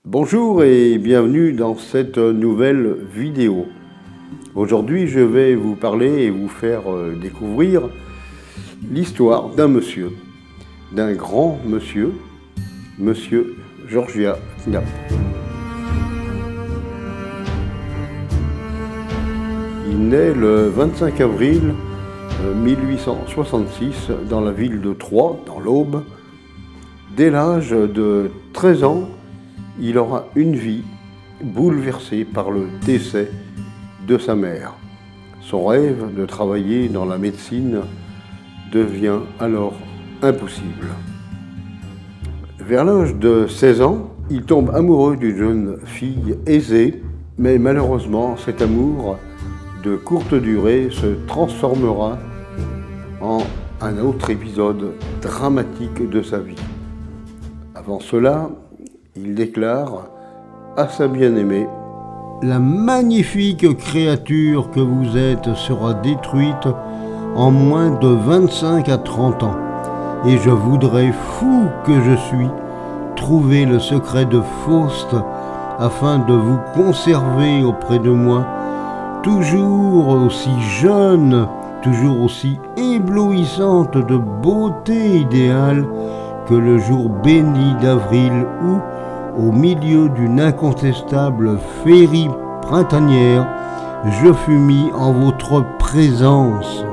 Bonjour et bienvenue dans cette nouvelle vidéo. Aujourd'hui, je vais vous parler et vous faire découvrir l'histoire d'un monsieur, d'un grand monsieur, monsieur Georgia Knapp. Il naît le 25 avril 1866 dans la ville de Troyes, dans l'Aube. Dès l'âge de 13 ans, il aura une vie bouleversée par le décès de sa mère. Son rêve de travailler dans la médecine devient alors impossible. Vers l'âge de 16 ans, il tombe amoureux d'une jeune fille aisée, mais malheureusement cet amour de courte durée se transformera en un autre épisode dramatique de sa vie. Avant cela, il déclare à sa bien-aimée: « La magnifique créature que vous êtes sera détruite en moins de 25 à 30 ans, et je voudrais, fou que je suis, trouver le secret de Faust afin de vous conserver auprès de moi, toujours aussi jeune, toujours aussi éblouissante de beauté idéale que le jour béni d'avril où, au milieu d'une incontestable féerie printanière, je fus mis en votre présence. »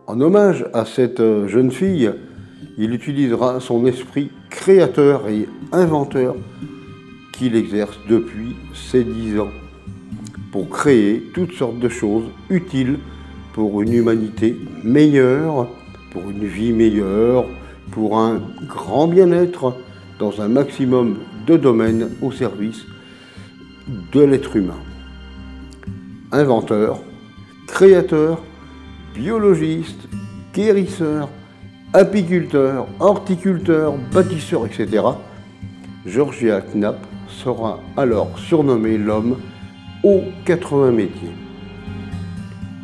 En hommage à cette jeune fille, il utilisera son esprit créateur et inventeur qu'il exerce depuis ses 10 ans pour créer toutes sortes de choses utiles pour une humanité meilleure, pour une vie meilleure, pour un grand bien-être dans un maximum de domaines au service de l'être humain. Inventeur, créateur, biologiste, guérisseur, apiculteur, horticulteur, bâtisseur, etc., Georgia Knapp sera alors surnommé l'homme aux 80 métiers.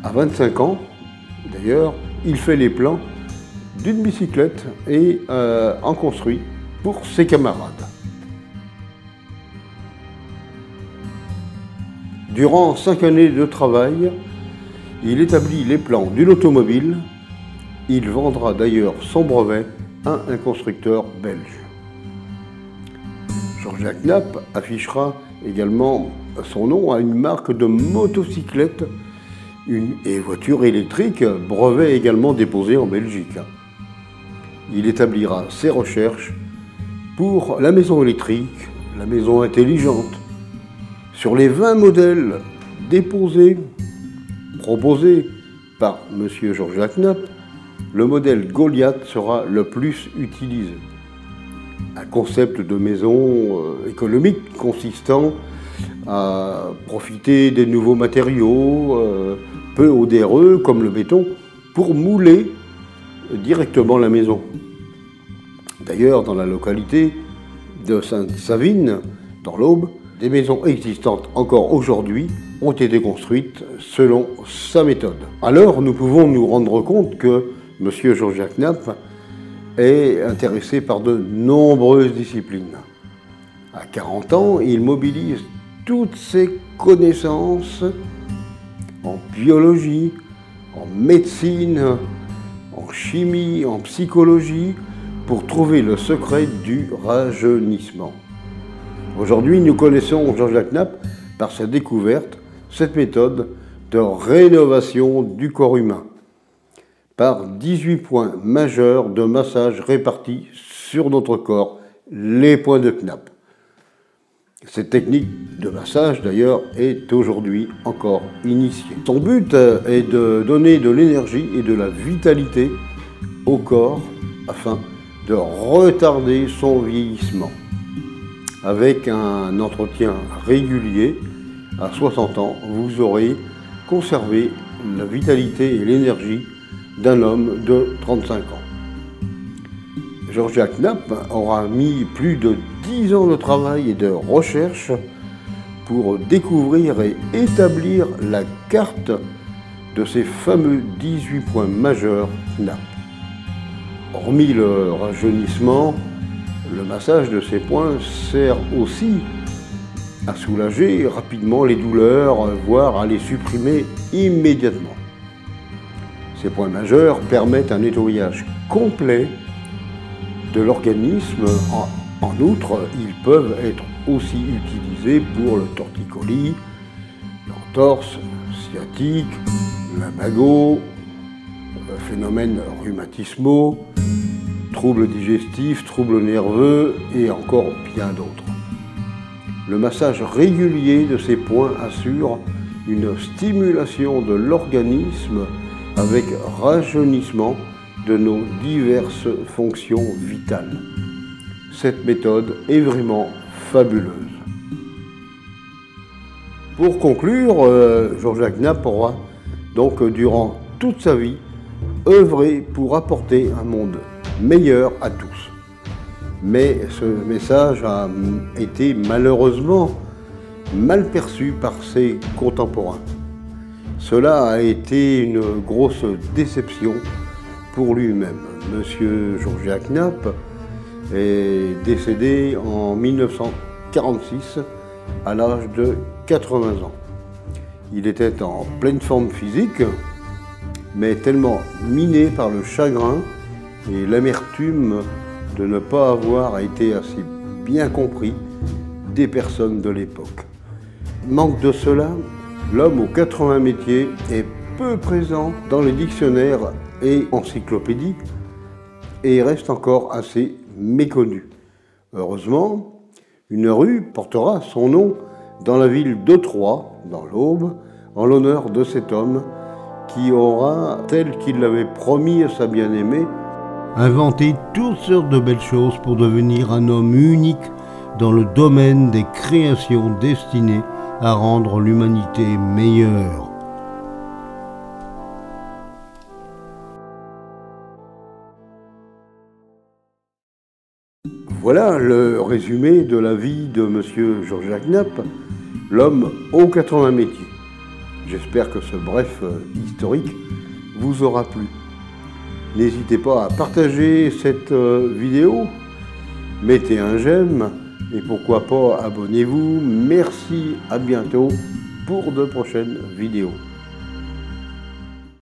À 25 ans, d'ailleurs, il fait les plans d'une bicyclette et en construit pour ses camarades. Durant 5 années de travail, il établit les plans d'une automobile. Il vendra d'ailleurs son brevet à un constructeur belge. Georgia Knapp affichera également son nom à une marque de motocyclette et voiture électrique, brevet également déposé en Belgique. Il établira ses recherches pour la maison électrique, la maison intelligente. Sur les 20 modèles proposés par M. Georgia Knapp, le modèle Goliath sera le plus utilisé. Un concept de maison économique consistant à profiter des nouveaux matériaux, peu onéreux comme le béton, pour mouler directement la maison. D'ailleurs, dans la localité de Sainte-Savine, dans l'Aube, des maisons existantes encore aujourd'hui ont été construites selon sa méthode. Alors, nous pouvons nous rendre compte que M. Georgia Knapp est intéressé par de nombreuses disciplines. À 40 ans, il mobilise toutes ses connaissances en biologie, en médecine, en chimie, en psychologie, pour trouver le secret du rajeunissement. Aujourd'hui, nous connaissons Georgia Knapp par sa découverte, cette méthode de rénovation du corps humain, par 18 points majeurs de massage répartis sur notre corps, les points de Knapp. Cette technique de massage, d'ailleurs, est aujourd'hui encore initiée. Son but est de donner de l'énergie et de la vitalité au corps afin de retarder son vieillissement. Avec un entretien régulier, à 60 ans, vous aurez conservé la vitalité et l'énergie d'un homme de 35 ans. Georgia Knapp aura mis plus de 10 ans de travail et de recherche pour découvrir et établir la carte de ces fameux 18 points majeurs Knapp. Hormis le rajeunissement, le massage de ces points sert aussi à soulager rapidement les douleurs, voire à les supprimer immédiatement. Ces points majeurs permettent un nettoyage complet de l'organisme. En outre, ils peuvent être aussi utilisés pour le torticolis, l'entorse sciatique, lumbago, phénomènes rhumatismaux, troubles digestifs, troubles nerveux et encore bien d'autres. Le massage régulier de ces points assure une stimulation de l'organisme avec rajeunissement de nos diverses fonctions vitales. Cette méthode est vraiment fabuleuse. Pour conclure, Georges Knapp aura donc durant toute sa vie œuvré pour apporter un monde meilleur à tous. Mais ce message a été malheureusement mal perçu par ses contemporains. Cela a été une grosse déception pour lui-même. Monsieur Georges Knapp est décédé en 1946 à l'âge de 80 ans. Il était en pleine forme physique, mais tellement miné par le chagrin et l'amertume de ne pas avoir été assez bien compris des personnes de l'époque. Manque de cela, l'homme aux 80 métiers est peu présent dans les dictionnaires et encyclopédies et reste encore assez méconnu. Heureusement, une rue portera son nom dans la ville de Troyes, dans l'Aube, en l'honneur de cet homme qui aura, tel qu'il l'avait promis à sa bien-aimée, inventé toutes sortes de belles choses pour devenir un homme unique dans le domaine des créations destinées à rendre l'humanité meilleure. Voilà le résumé de la vie de Monsieur Georges Knapp, l'homme aux 80 métiers. J'espère que ce bref historique vous aura plu. N'hésitez pas à partager cette vidéo, mettez un j'aime et pourquoi pas abonnez-vous. Merci, à bientôt pour de prochaines vidéos.